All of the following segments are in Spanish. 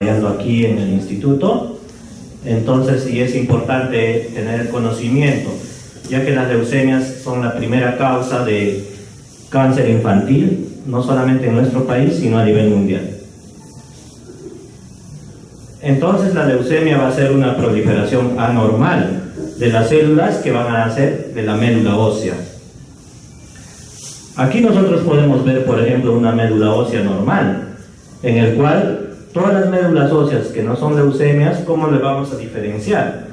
desarrollando aquí en el instituto. Entonces sí es importante tener el conocimiento, ya que las leucemias son la primera causa de cáncer infantil, no solamente en nuestro país, sino a nivel mundial. Entonces la leucemia va a ser una proliferación anormal de las células que van a nacer de la médula ósea. Aquí nosotros podemos ver, por ejemplo, una médula ósea normal, en el cual todas las médulas óseas que no son leucemias, ¿cómo le vamos a diferenciar?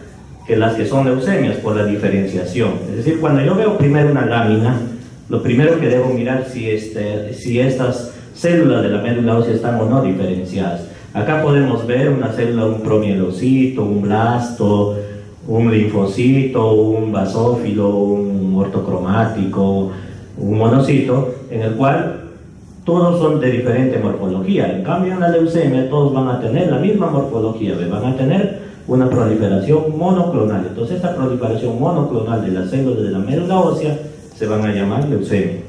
Que las que son leucemias, por la diferenciación. Es decir, cuando yo veo primero una lámina, lo primero que debo mirar si estas células de la médula ósea están o no diferenciadas. Acá podemos ver una célula, un promielocito, un blasto, un linfocito, un basófilo, un ortocromático, un monocito, en el cual todos son de diferente morfología. En cambio, en la leucemia todos van a tener la misma morfología, van a tener una proliferación monoclonal. Entonces, esta proliferación monoclonal de las células de la médula ósea se van a llamar leucemia.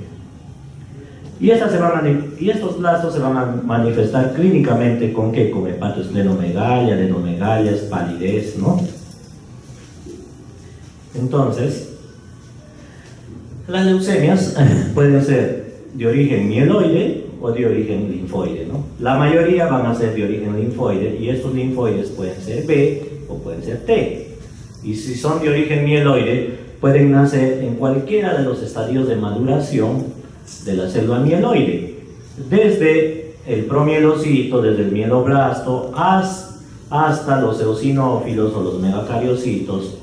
Y estos blastos se van a manifestar clínicamente con ¿qué? Con hepatoesplenomegalia, adenomegalia, palidez, ¿no? Entonces, las leucemias pueden ser de origen mieloide o de origen linfoide, ¿no? La mayoría van a ser de origen linfoide, y estos linfoides pueden ser B o pueden ser T. Y si son de origen mieloide, pueden nacer en cualquiera de los estadios de maduración de la célula mieloide, desde el promielocito, desde el mieloblasto, hasta los eosinófilos o los megacariocitos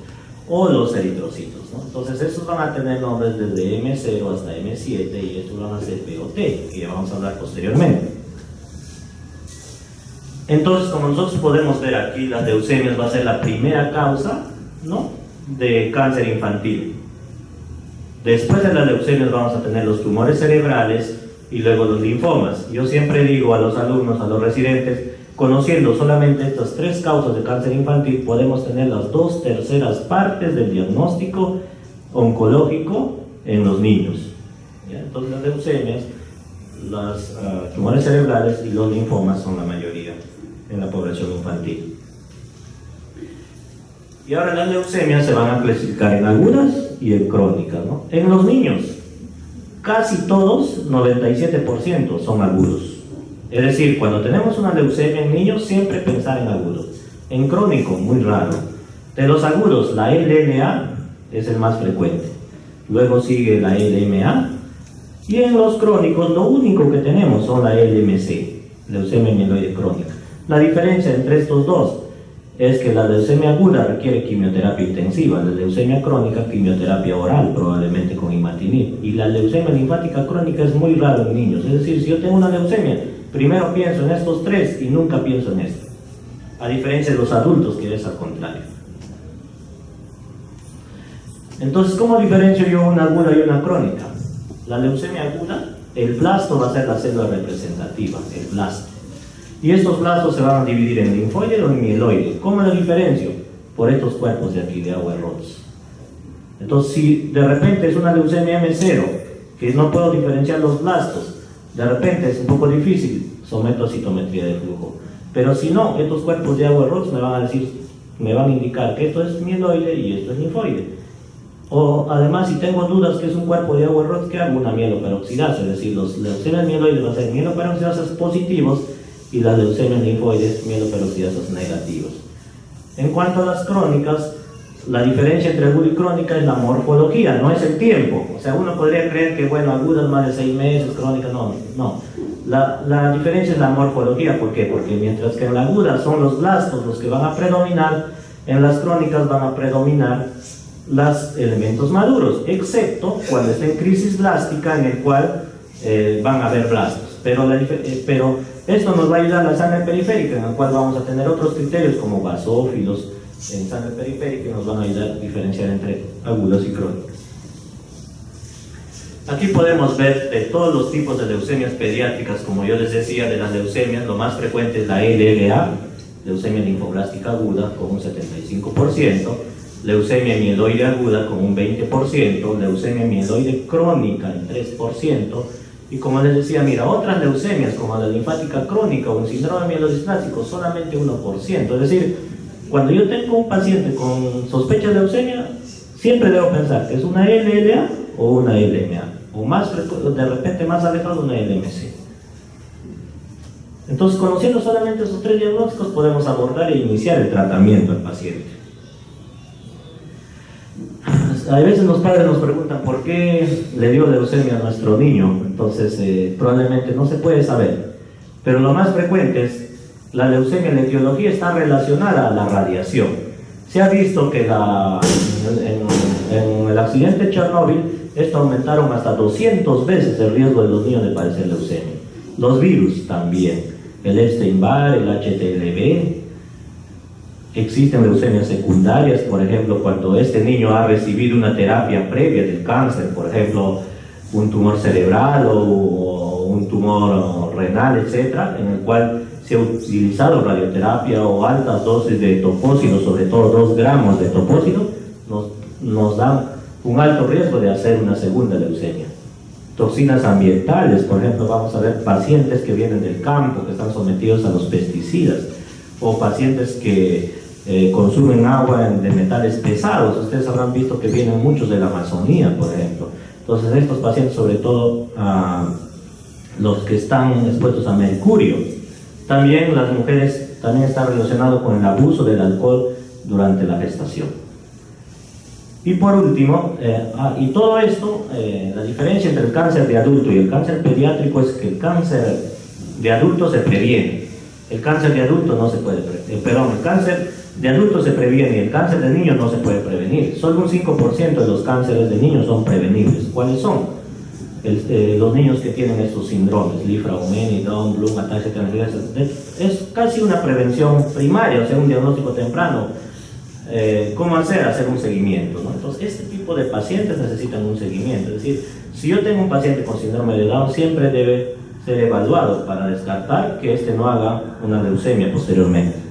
o los eritrocitos, ¿no? Entonces estos van a tener nombres desde M0 hasta M7, y estos van a ser B o T, que ya vamos a hablar posteriormente. Entonces, como nosotros podemos ver aquí, las leucemias va a ser la primera causa, ¿no?, de cáncer infantil. Después de las leucemias vamos a tener los tumores cerebrales y luego los linfomas. Yo siempre digo a los alumnos, a los residentes, conociendo solamente estas tres causas de cáncer infantil, podemos tener las 2/3 partes del diagnóstico oncológico en los niños. ¿Ya? Entonces las leucemias, los tumores cerebrales y los linfomas son la mayoría en la población infantil. Y ahora las leucemias se van a clasificar en agudas y en crónicas, ¿no? En los niños, casi todos, 97%, son agudos. Es decir, cuando tenemos una leucemia en niños, siempre pensar en agudos. En crónico, muy raro. De los agudos, la LLA es el más frecuente. Luego sigue la LMA. Y en los crónicos, lo único que tenemos son la LMC, leucemia mieloide crónica. La diferencia entre estos dos es que la leucemia aguda requiere quimioterapia intensiva, la leucemia crónica quimioterapia oral, probablemente con imatinib, y la leucemia linfática crónica es muy raro en niños. Es decir, si yo tengo una leucemia, primero pienso en estos tres y nunca pienso en esto, a diferencia de los adultos, que es al contrario. Entonces, ¿cómo diferencio yo una aguda y una crónica? La leucemia aguda, el blasto va a ser la célula representativa, el blasto. Y estos blastos se van a dividir en linfoide o en mieloide. ¿Cómo lo diferencio? Por estos cuerpos de aquí, de Auer-Roth. Entonces, si de repente es una leucemia M0, que no puedo diferenciar los blastos, de repente es un poco difícil, someto a citometría de flujo. Pero si no, estos cuerpos de Auer-Roth me van a indicar que esto es mieloide y esto es linfoide. O además, si tengo dudas que es un cuerpo de Auer-Roth, ¿qué hago? Una mieloperoxidasa, es decir, los leucemias mieloides van a ser mieloperoxidasas positivos y las leucemias linfoides mieloperoxidasas negativos. En cuanto a las crónicas, la diferencia entre aguda y crónica es la morfología, no es el tiempo. O sea, uno podría creer que, bueno, agudas más de 6 meses, crónicas no. La diferencia es la morfología. ¿Por qué? Porque mientras que en la aguda son los blastos los que van a predominar, en las crónicas van a predominar los elementos maduros, excepto cuando está en crisis blástica, en el cual van a haber blastos. Pero esto nos va a ayudar a la sangre periférica, en la cual vamos a tener otros criterios como basófilos en sangre periférica, que nos van a ayudar a diferenciar entre agudas y crónicas. Aquí podemos ver de todos los tipos de leucemias pediátricas. Como yo les decía, de las leucemias, lo más frecuente es la LLA, leucemia linfoblástica aguda, con un 75%, leucemia mieloide aguda con un 20%, leucemia mieloide crónica en 3%, Y como les decía, mira, otras leucemias como la linfática crónica o un síndrome mielodisplásico, solamente 1%. Es decir, cuando yo tengo un paciente con sospecha de leucemia, siempre debo pensar que es una LLA o una LMA, o más de repente más alejado una LMC. Entonces, conociendo solamente esos 3 diagnósticos, podemos abordar e iniciar el tratamiento al paciente. A veces los padres nos preguntan por qué le dio leucemia a nuestro niño. Entonces, probablemente no se puede saber. Pero lo más frecuente es la leucemia. La etiología está relacionada a la radiación. Se ha visto que en el accidente de Chernobyl, esto aumentaron hasta 200 veces el riesgo de los niños de padecer leucemia. Los virus también, el Epstein-Barr, el HTLV. Existen leucemias secundarias, por ejemplo, cuando este niño ha recibido una terapia previa del cáncer, por ejemplo, un tumor cerebral o un tumor renal, etcétera, en el cual se ha utilizado radioterapia o altas dosis de topósilo, sobre todo 2 gramos de topósilo, nos dan un alto riesgo de hacer una segunda leucemia. Toxinas ambientales, por ejemplo, vamos a ver pacientes que vienen del campo, que están sometidos a los pesticidas, o pacientes que consumen agua de metales pesados. Ustedes habrán visto que vienen muchos de la Amazonía, por ejemplo. Entonces estos pacientes, sobre todo los que están expuestos a mercurio. También las mujeres, también está relacionado con el abuso del alcohol durante la gestación. Y por último, y todo esto, la diferencia entre el cáncer de adulto y el cáncer pediátrico es que el cáncer de adulto se previene. El cáncer de adulto no se puede prevenir, el cáncer de adultos se previene y el cáncer de niños no se puede prevenir. Solo un 5% de los cánceres de niños son prevenibles. ¿Cuáles son? Los niños que tienen estos síndromes, Li-Fraumeni, Down, Bloom, ataxia telangiectasia. Es casi una prevención primaria, o sea, un diagnóstico temprano. ¿Cómo hacer? Hacer un seguimiento, ¿no? Entonces, este tipo de pacientes necesitan un seguimiento. Es decir, si yo tengo un paciente con síndrome de Down, siempre debe ser evaluado para descartar que este no haga una leucemia posteriormente.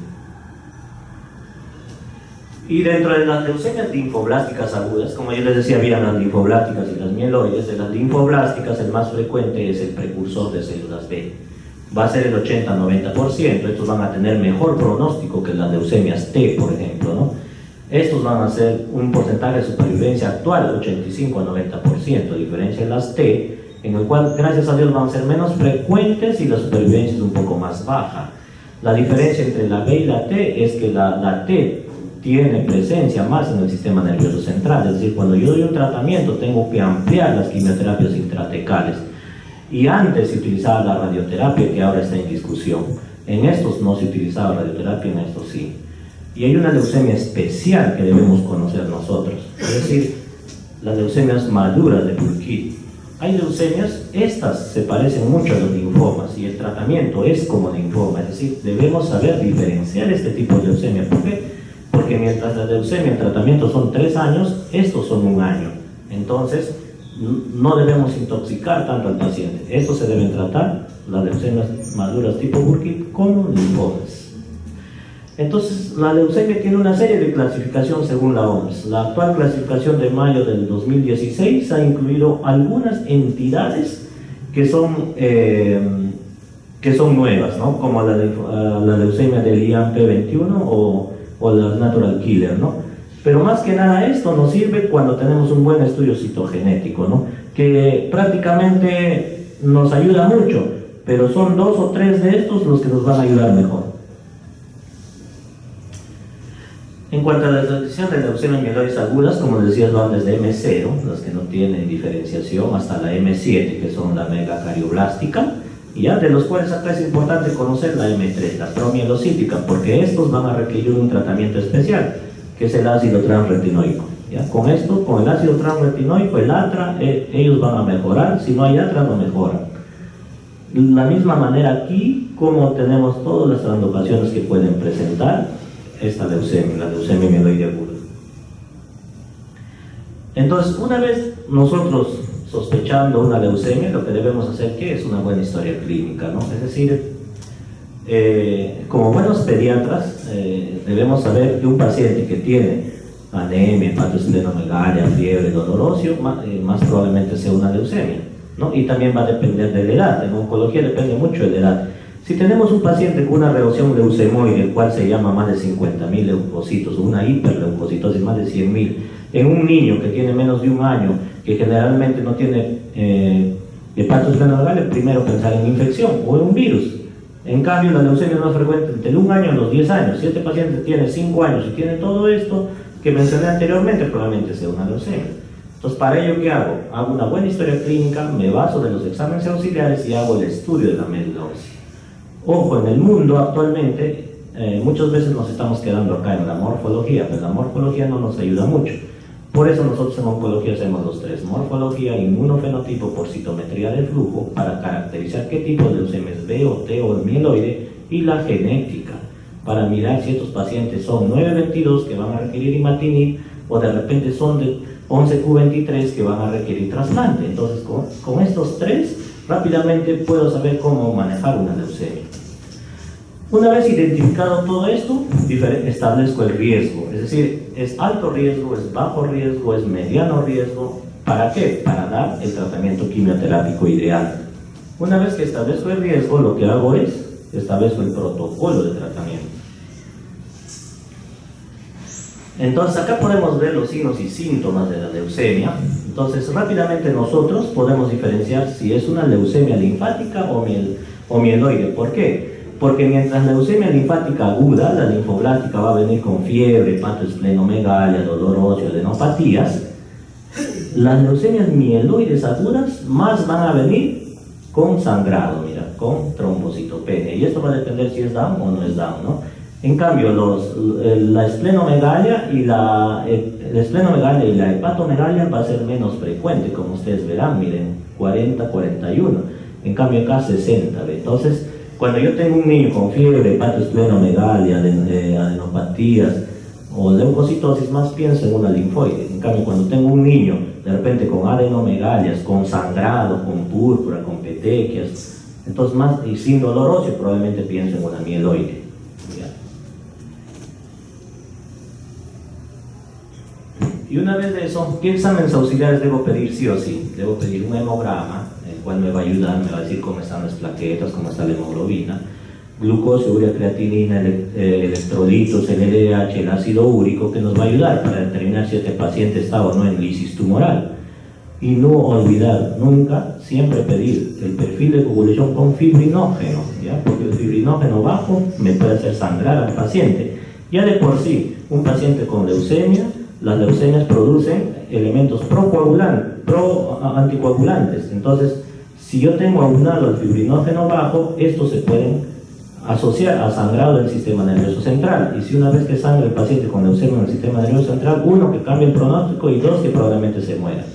Y dentro de las leucemias linfoblásticas agudas, como yo les decía, había las linfoblásticas y las mieloides. De las linfoblásticas, el más frecuente es el precursor de células B. Va a ser el 80-90%. Estos van a tener mejor pronóstico que las leucemias T, por ejemplo, ¿no? Estos van a ser un porcentaje de supervivencia actual, 85-90%, a diferencia de las T, en el cual, gracias a Dios, van a ser menos frecuentes y la supervivencia es un poco más baja. La diferencia entre la B y la T es que la T tiene presencia más en el sistema nervioso central. Es decir, cuando yo doy un tratamiento tengo que ampliar las quimioterapias intratecales, y antes se utilizaba la radioterapia, que ahora está en discusión. En estos no se utilizaba radioterapia, en estos sí. Y hay una leucemia especial que debemos conocer nosotros, es decir, las leucemias maduras de Burkitt. Hay leucemias, estas se parecen mucho a los linfomas y el tratamiento es como linfoma, es decir, debemos saber diferenciar este tipo de leucemia. ¿Por qué? Porque mientras la leucemia, el tratamiento son 3 años, estos son 1 año. Entonces, no debemos intoxicar tanto al paciente. Estos se deben tratar, las leucemias maduras tipo Burkitt, como linfomas. Entonces, la leucemia tiene una serie de clasificación según la OMS. La actual clasificación de mayo del 2016 ha incluido algunas entidades que son nuevas, ¿no? Como la leucemia del IAMP21 o las natural killer, ¿no? Pero más que nada esto nos sirve cuando tenemos un buen estudio citogenético, ¿no? Que prácticamente nos ayuda mucho, pero son 2 o 3 de estos los que nos van a ayudar mejor. En cuanto a la detección de leucemias mieloides agudas, como les decía, van desde M0, las que no tienen diferenciación, hasta la M7, que son la megacarioblástica, y ya de los cuales acá es importante conocer la M3, la promielocítica, porque estos van a requerir un tratamiento especial, que es el ácido transretinoico. ¿Ya? Con esto, con el ácido transretinoico, el ATRA, ellos van a mejorar. Si no hay ATRA, no mejoran. De la misma manera aquí, como tenemos todas las translocaciones que pueden presentar esta leucemia, la leucemia mieloide aguda. Entonces, una vez nosotros sospechando una leucemia, lo que debemos hacer, ¿qué es una buena historia clínica, ¿no? Es decir, como buenos pediatras, debemos saber que un paciente que tiene anemia, hepatosplenomegalia, fiebre, dolor óseo, más probablemente sea una leucemia. ¿no? Y también va a depender de la edad. En oncología depende mucho de la edad. Si tenemos un paciente con una reacción leucemoide, el cual se llama más de 50.000 leucocitos, o una hiperleucocitosis más de 100.000, en un niño que tiene menos de un año, que generalmente no tiene hepatosplenomegalia, primero pensar en infección o en un virus. En cambio, la leucemia es más frecuente entre 1 año a los 10 años. Si este paciente tiene 5 años y tiene todo esto que mencioné anteriormente, probablemente sea una leucemia. Entonces, para ello, ¿qué hago? Hago una buena historia clínica, me baso de los exámenes auxiliares y hago el estudio de la médula ósea. Ojo, en el mundo actualmente, muchas veces nos estamos quedando acá en la morfología, pero la morfología no nos ayuda mucho. Por eso nosotros en oncología hacemos los 3: morfología, inmunofenotipo por citometría de flujo, para caracterizar qué tipo de leucemia es B o T o el mieloide, y la genética, para mirar si estos pacientes son 922 que van a requerir imatinib, o de repente son de 11q23 que van a requerir trasplante. Entonces, con estos 3, rápidamente puedo saber cómo manejar una leucemia. Una vez identificado todo esto, establezco el riesgo, es decir, es alto riesgo, es bajo riesgo, es mediano riesgo. ¿Para qué? Para dar el tratamiento quimioterápico ideal. Una vez que establezco el riesgo, lo que hago es establezco el protocolo de tratamiento. Entonces acá podemos ver los signos y síntomas de la leucemia. Entonces rápidamente nosotros podemos diferenciar si es una leucemia linfática o mieloide. ¿Por qué? Porque mientras la leucemia linfática aguda, la linfoblática va a venir con fiebre, hepatoesplenomegalia, dolor óseo, adenopatías, las leucemias mieloides agudas más van a venir con sangrado, mira, con trombocitopenia. Y esto va a depender si es Down o no es Down, ¿no? En cambio, la esplenomegalia y la hepatomegalia va a ser menos frecuente, como ustedes verán, miren, 40-41. En cambio acá 60, ¿ve? Entonces, cuando yo tengo un niño con fiebre, hepatoesplenomegalia, adenopatías o leucocitosis, más pienso en una linfoide. En cambio, cuando tengo un niño de repente con adenomegalias, con sangrado, con púrpura, con petequias, entonces más y sin dolor óseo, probablemente pienso en una mieloide. Y una vez de eso, ¿qué exámenes auxiliares debo pedir sí o sí? Debo pedir un hemograma, el cual me va a ayudar, me va a decir cómo están las plaquetas, cómo está la hemoglobina, glucosa, urea, creatinina, electrolitos, el LDH, el ácido úrico, que nos va a ayudar para determinar si este paciente está o no en lisis tumoral. Y no olvidar nunca, siempre pedir el perfil de coagulación con fibrinógeno, ¿ya? Porque el fibrinógeno bajo me puede hacer sangrar al paciente. Ya de por sí, un paciente con leucemia, las leucemias producen elementos anticoagulantes. Entonces, si yo tengo aunado el fibrinógeno bajo, estos se pueden asociar a sangrado del sistema nervioso central. Y si una vez que sangra el paciente con leucemia en el sistema nervioso central, 1, que cambie el pronóstico, y 2, que probablemente se muera.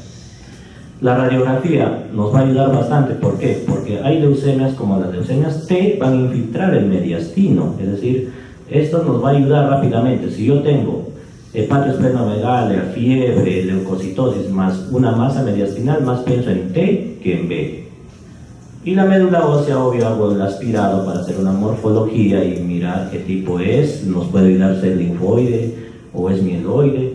La radiografía nos va a ayudar bastante. ¿Por qué? Porque hay leucemias como las leucemias T van a infiltrar el mediastino. Es decir, esto nos va a ayudar rápidamente. Si yo tengo hepatoesplenomegalia, fiebre, leucocitosis más una masa mediastinal, más pienso en T que en B. Y la médula ósea, obvio, hago el aspirado para hacer una morfología y mirar qué tipo es. Nos puede ayudar ser linfoide o es mieloide.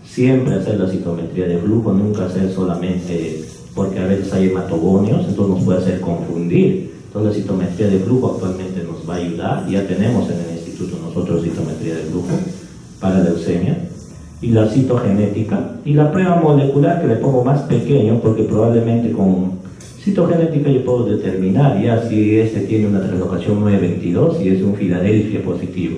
Siempre hacer la citometría de flujo, nunca hacer solamente, porque a veces hay hematogonios, entonces nos puede hacer confundir. Entonces la citometría de flujo actualmente nos va a ayudar. Ya tenemos en el instituto nosotros citometría de flujo para leucemia, y la citogenética, y la prueba molecular, que le pongo más pequeño, porque probablemente con citogenética yo puedo determinar ya si este tiene una translocación 922 y es un Filadelfia positivo.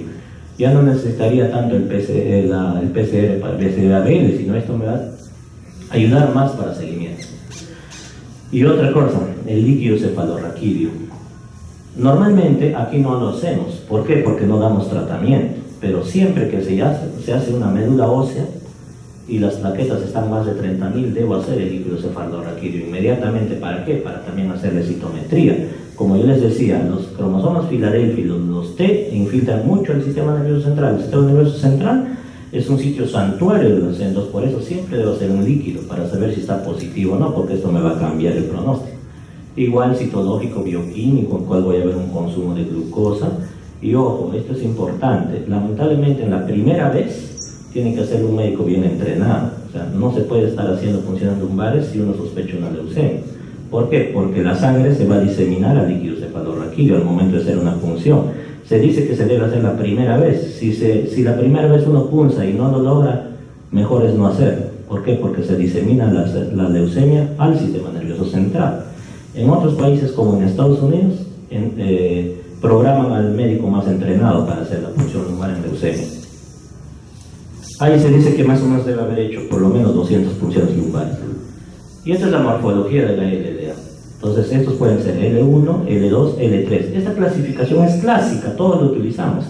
Ya no necesitaría tanto el PCR para el BCABL, sino esto me va a ayudar más para seguimiento. Y otra cosa, el líquido cefalorraquídeo. Normalmente aquí no lo hacemos. ¿Por qué? Porque no damos tratamiento. Pero siempre que se hace una médula ósea y las plaquetas están más de 30.000, debo hacer el líquido cefalorraquídeo inmediatamente. ¿Para qué? Para también hacerle citometría. Como yo les decía, los cromosomas Filadelfia y los T infiltran mucho el sistema nervioso central. El sistema nervioso central es un sitio santuario de los endos, por eso siempre debo hacer un líquido para saber si está positivo o no, porque esto me va a cambiar el pronóstico. Igual citológico bioquímico, en cual voy a ver un consumo de glucosa. Y ojo, esto es importante, lamentablemente en la primera vez tiene que ser un médico bien entrenado. O sea, no se puede estar haciendo funciones lumbares si uno sospecha una leucemia, ¿Por qué? Porque la sangre se va a diseminar al líquido cefalorraquídeo al momento de hacer una punción. Se dice que se debe hacer la primera vez. Si la primera vez uno punza y no lo logra, mejor es no hacerlo. ¿Por qué? Porque se disemina la leucemia al sistema nervioso central. En otros países, como en Estados Unidos, programan al médico más entrenado para hacer la punción lumbar en leucemia. Ahí se dice que más o menos debe haber hecho por lo menos 200 punciones lumbares. Y esta es la morfología de la LDA. Entonces estos pueden ser L1, L2, L3. Esta clasificación es clásica, todos lo utilizamos.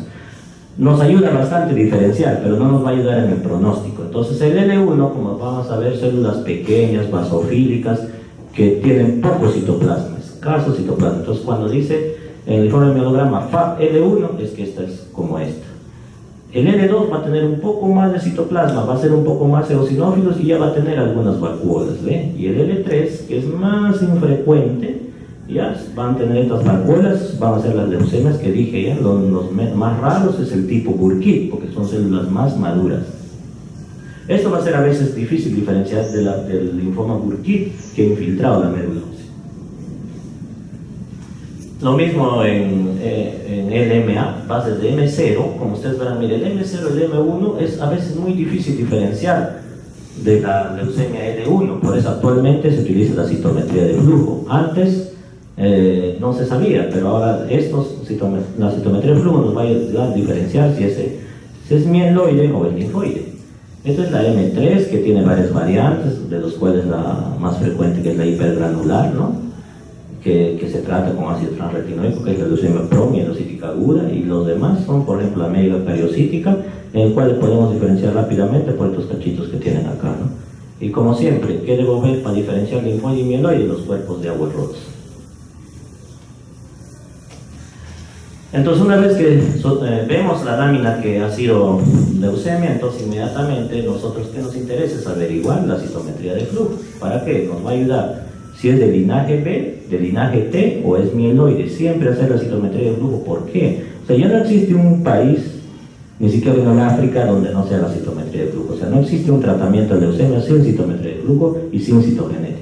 Nos ayuda bastante a diferenciar, pero no nos va a ayudar en el pronóstico. Entonces el L1, como vamos a ver, células pequeñas, basofílicas, que tienen poco citoplasma, escaso citoplasma. Entonces cuando dice en el informe de mielograma FAP-L1, es que esta es como esta. El L2 va a tener un poco más de citoplasma, va a ser un poco más eosinófilos y ya va a tener algunas vacuolas, ¿ve? Y el L3, que es más infrecuente, ya van a tener estas vacuolas, van a ser las leucemias que dije ya, los más raros es el tipo Burkitt, porque son células más maduras. Esto va a ser a veces difícil diferenciar del linfoma Burkitt que ha infiltrado la médula ósea. Lo mismo en LMA, bases de M0, como ustedes verán, mire, el M0 y el M1 es a veces muy difícil diferenciar de la leucemia L1, por eso actualmente se utiliza la citometría de flujo. Antes no se sabía, pero ahora la citometría de flujo nos va a ayudar a diferenciar si es mieloide o es linfoide. Esta es la M3, que tiene varias variantes, de los cuales la más frecuente que es la hipergranular, ¿no? Que se trata con ácido transretinoico, que es la leucemia promielocítica aguda, y los demás son, por ejemplo, la megacariocítica, en el cual podemos diferenciar rápidamente por estos cachitos que tienen acá, ¿no? Y como siempre, ¿qué debo ver para diferenciar linfoide y mieloide? Los cuerpos de Auer-Roth. Entonces, una vez que vemos la lámina que ha sido leucemia, entonces inmediatamente nosotros, ¿qué nos interesa? Es averiguar la citometría de flujo. ¿Para qué? Nos va a ayudar si es de linaje B, de linaje T o es mieloide. Siempre hacer la citometría de flujo. ¿Por qué? O sea, ya no existe un país, ni siquiera en África, donde no sea la citometría de flujo. O sea, no existe un tratamiento de leucemia sin citometría de flujo y sin citogenética.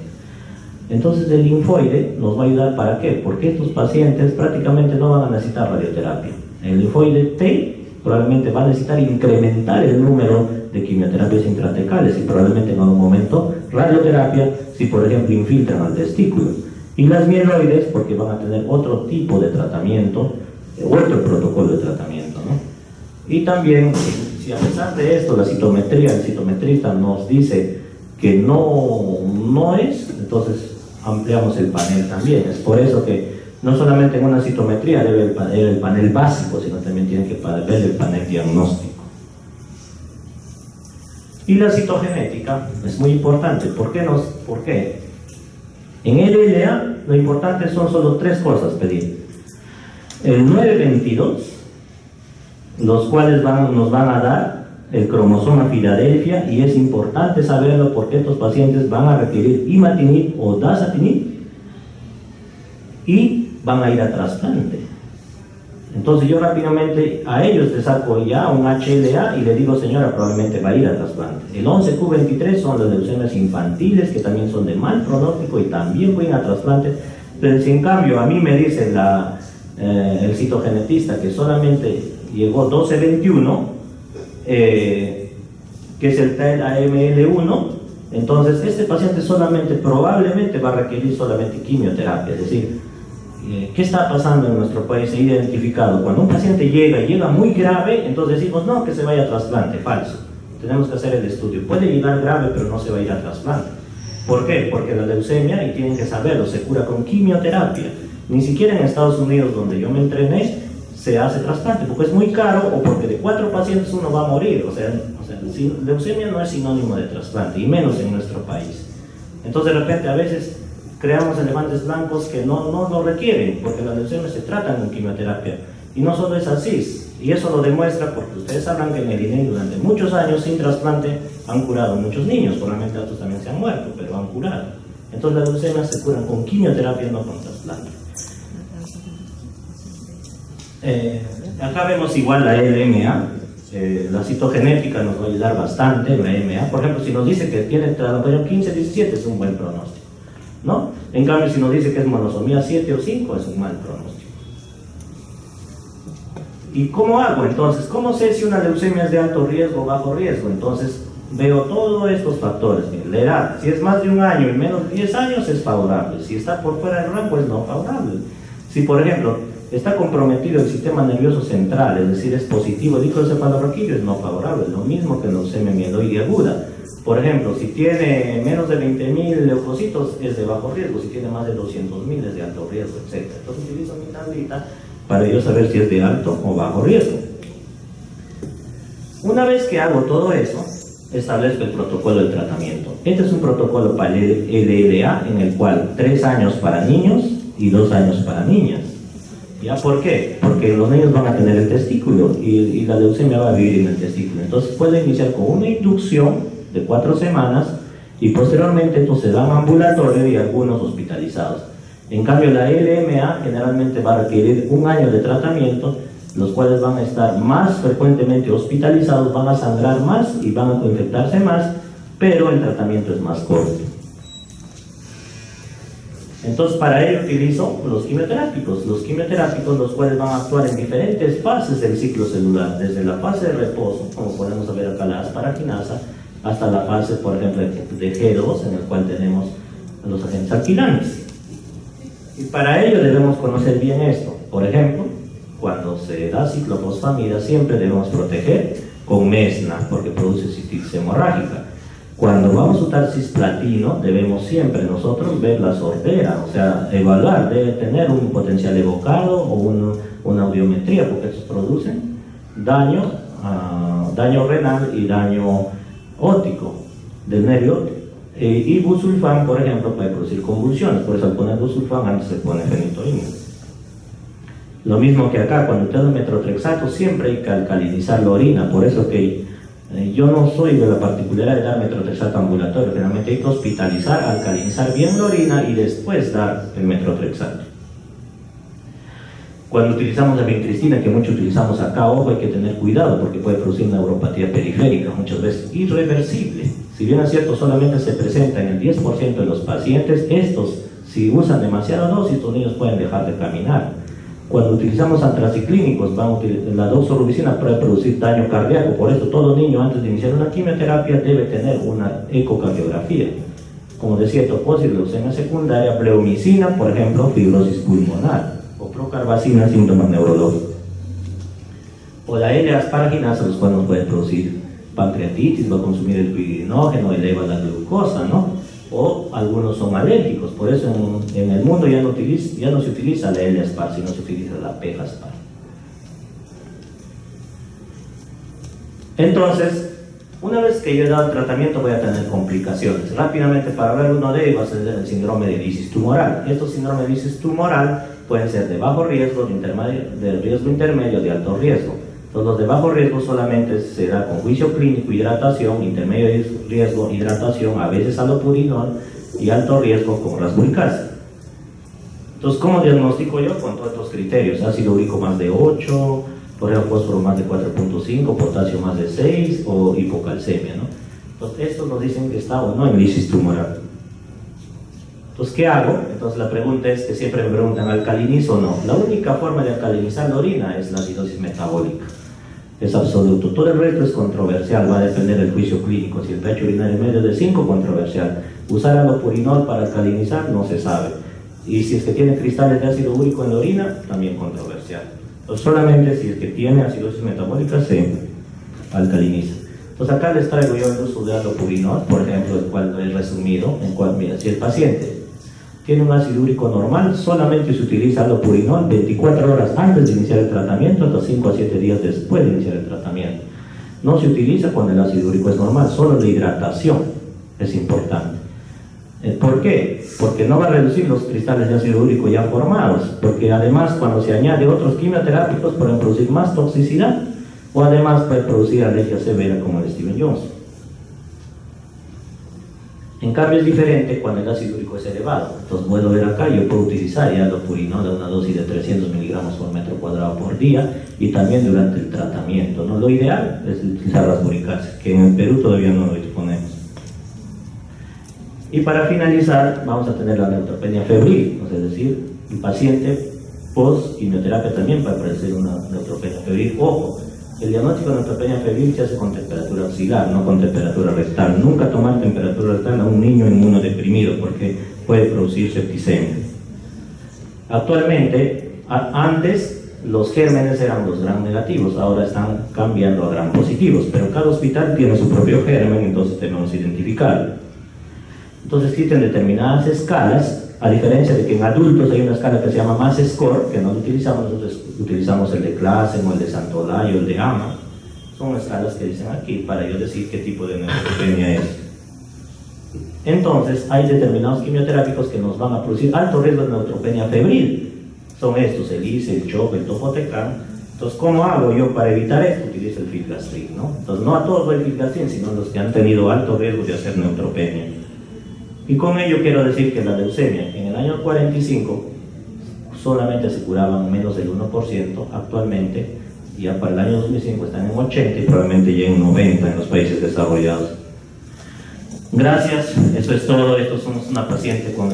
Entonces el linfoide nos va a ayudar. ¿Para qué? Porque estos pacientes prácticamente no van a necesitar radioterapia. El linfoide T probablemente va a necesitar incrementar el número de quimioterapias intratecales y probablemente en algún momento radioterapia si por ejemplo infiltran al testículo. Y las mieloides porque van a tener otro tipo de tratamiento, otro protocolo de tratamiento, ¿no? Y también, si a pesar de esto la citometría, el citometrista nos dice que no es, entonces ampliamos el panel también. Es por eso que no solamente en una citometría debe ver el panel básico, sino también tiene que ver el panel diagnóstico. Y la citogenética es muy importante. ¿Por qué? En LLA lo importante son solo tres cosas pedir. El 922, los cuales nos van a dar el cromosoma Filadelfia, y es importante saberlo porque estos pacientes van a requerir imatinib o dasatinib y van a ir a trasplante. Entonces yo rápidamente a ellos les saco ya un HLA y le digo, señora, probablemente va a ir a trasplante. El 11Q23 son las leucemias infantiles que también son de mal pronóstico y también pueden ir a trasplante. Pero si en cambio a mí me dice el citogenetista que solamente llegó 1221, que es el TAL-AML1, entonces este paciente probablemente va a requerir solamente quimioterapia. Es decir, ¿qué está pasando en nuestro país? Se ha identificado, cuando un paciente llega muy grave, entonces decimos, no, que se vaya a trasplante. Falso. Tenemos que hacer el estudio. Puede llegar grave, pero no se va a ir a trasplante. ¿Por qué? Porque la leucemia, y tienen que saberlo, se cura con quimioterapia. Ni siquiera en Estados Unidos, donde yo me entrené, se hace trasplante, porque es muy caro o porque de 4 pacientes uno va a morir. O sea, leucemia no es sinónimo de trasplante, y menos en nuestro país. Entonces de repente a veces creamos elefantes blancos que no lo requieren, porque las leucemias se tratan con quimioterapia. Y no solo es así, y eso lo demuestra porque ustedes sabrán que en el INE durante muchos años sin trasplante han curado muchos niños, probablemente otros también se han muerto, pero han curado. Entonces las leucemias se curan con quimioterapia, no con trasplante. Acá vemos igual la LMA, la citogenética nos va a ayudar bastante, la LMA. Por ejemplo, si nos dice que tiene tratamiento 15-17 es un buen pronóstico. ¿no? En cambio, si nos dice que es monosomía 7 o 5, es un mal pronóstico. ¿Y cómo hago entonces? ¿Cómo sé si una leucemia es de alto riesgo o bajo riesgo? Entonces veo todos estos factores. La edad, si es más de un año y menos de 10 años es favorable. Si está por fuera del rango es no favorable. Si por ejemplo está comprometido el sistema nervioso central, es decir, es positivo el hidrocefalorraquídeo, es no favorable. Lo mismo que la leucemia mieloide aguda. Por ejemplo, si tiene menos de 20.000 leucocitos es de bajo riesgo, si tiene más de 200.000 es de alto riesgo, etc. Entonces utilizo mi tablita para yo saber si es de alto o bajo riesgo. Una vez que hago todo eso, establezco el protocolo del tratamiento. Este es un protocolo para el LLA en el cual 3 años para niños y 2 años para niñas. ¿Ya? ¿Por qué? Porque los niños van a tener el testículo y la leucemia va a vivir en el testículo. Entonces puede iniciar con una inducción de 4 semanas y posteriormente estos se dan ambulatorio y algunos hospitalizados. En cambio la LMA generalmente va a requerir 1 año de tratamiento, los cuales van a estar más frecuentemente hospitalizados, van a sangrar más y van a infectarse más, pero el tratamiento es más corto. Entonces para ello utilizo los quimioterápicos, los cuales van a actuar en diferentes fases del ciclo celular, desde la fase de reposo, como podemos ver acá la asparaginasa, hasta la fase, por ejemplo, de G2, en el cual tenemos los agentes alquilantes. Y para ello debemos conocer bien esto. Por ejemplo, cuando se da ciclofosfamida, siempre debemos proteger con mesna, porque produce cistitis hemorrágica. Cuando vamos a usar cisplatino, debemos siempre nosotros ver la sordera, o sea, evaluar, debe tener un potencial evocado o una audiometría, porque estos producen daño renal y daño óptico del nervio óptico. Y busulfán, por ejemplo, puede producir convulsiones, por eso al poner busulfán antes se pone fenitoína. Lo mismo que acá, cuando usted da metrotrexato siempre hay que alcalinizar la orina, por eso que yo no soy de la particularidad de dar metrotrexato ambulatorio, generalmente hay que hospitalizar, alcalinizar bien la orina y después dar el metrotrexato. Cuando utilizamos la vincristina, que mucho utilizamos acá, ojo, hay que tener cuidado porque puede producir neuropatía periférica, muchas veces irreversible. Si bien es cierto, solamente se presenta en el 10% de los pacientes, estos, si usan demasiada dosis, estos niños pueden dejar de caminar. Cuando utilizamos antraciclínicos, la doxorubicina puede producir daño cardíaco, por eso todo niño antes de iniciar una quimioterapia debe tener una ecocardiografía. Como decía, toposis, leucemia secundaria, bleomicina, por ejemplo, fibrosis pulmonar, o procarbacina, síntomas neurológicos. O la L-asparaginasa, los cuales nos pueden producir pancreatitis, va a consumir el pirinógeno, eleva la glucosa, ¿no? O algunos son alérgicos, por eso en el mundo ya no se utiliza la L-aspar, sino se utiliza la P-aspar. Entonces, una vez que yo he dado el tratamiento voy a tener complicaciones. Rápidamente, para ver uno de ellos va a ser el síndrome de lisis tumoral. Estos síndromes de lisis tumoral pueden ser de bajo riesgo, de riesgo intermedio, de alto riesgo. Entonces, los de bajo riesgo solamente se da con juicio clínico, hidratación, intermedio riesgo, hidratación, a veces allopurinol, y alto riesgo con rasburicasa. Entonces, ¿cómo diagnostico yo? Con todos estos criterios: ácido úrico más de 8, por ejemplo, fósforo más de 4.5, potasio más de 6 o hipocalcemia, ¿no? Entonces, estos nos dicen que está o no en lisis tumoral. Entonces, ¿qué hago? Entonces, la pregunta es que siempre me preguntan, ¿alcalinizo o no? La única forma de alcalinizar la orina es la acidosis metabólica. Es absoluto. Todo el resto es controversial, va a depender del juicio clínico. Si el pH urinario medio de 5, controversial. Usar allopurinol para alcalinizar no se sabe. Y si es que tiene cristales de ácido úrico en la orina, también controversial. Entonces, solamente si es que tiene acidosis metabólica se alcaliniza. Entonces, acá les traigo yo el uso de allopurinol, por ejemplo, el cual he resumido, en cual, mira, si el paciente tiene un ácido úrico normal, solamente se utiliza allopurinol 24 horas antes de iniciar el tratamiento, hasta 5 a 7 días después de iniciar el tratamiento. No se utiliza cuando el ácido úrico es normal, solo la hidratación es importante. ¿Por qué? Porque no va a reducir los cristales de ácido úrico ya formados, porque además cuando se añade otros quimioterápicos pueden producir más toxicidad, o además puede producir alergia severa como el Steven Johnson. En cambio es diferente cuando el ácido úrico es elevado. Entonces puedo ver acá, yo puedo utilizar ya allopurinol a una dosis de 300 miligramos por metro cuadrado por día y también durante el tratamiento, ¿no? Lo ideal es utilizar rasburicasa, que en el Perú todavía no lo disponemos. Y para finalizar, vamos a tener la neutropenia febril, es decir, el paciente post-quimioterapia también puede aparecer una neutropenia febril. Ojo, el diagnóstico de neutropenia febril se hace con temperatura axilar, no con temperatura rectal. Nunca tomar temperatura rectal a un niño inmunodeprimido porque puede producir septicemia. Actualmente, antes los gérmenes eran los gram negativos, ahora están cambiando a gram positivos, pero cada hospital tiene su propio germen, entonces tenemos que identificarlo. Entonces existen determinadas escalas, a diferencia de que en adultos hay una escala que se llama MAS Score, que no lo utilizamos, nosotros utilizamos el de Classen o el de Santolaya o el de AMA. Son escalas que dicen aquí para yo decir qué tipo de neutropenia es. Entonces hay determinados quimioterápicos que nos van a producir alto riesgo de neutropenia febril. Son estos, el ICE, el CHOP, el Topotecan. Entonces, ¿cómo hago yo para evitar esto? Utilizo el filgrastim, ¿no? Entonces, no a todos doy filgrastim, sino a los que han tenido alto riesgo de hacer neutropenia. Y con ello quiero decir que la leucemia, en el año 45, solamente se curaban menos del 1%, actualmente, ya para el año 2005 están en 80 y probablemente ya en 90 en los países desarrollados. Gracias, eso es todo. Esto somos una paciente con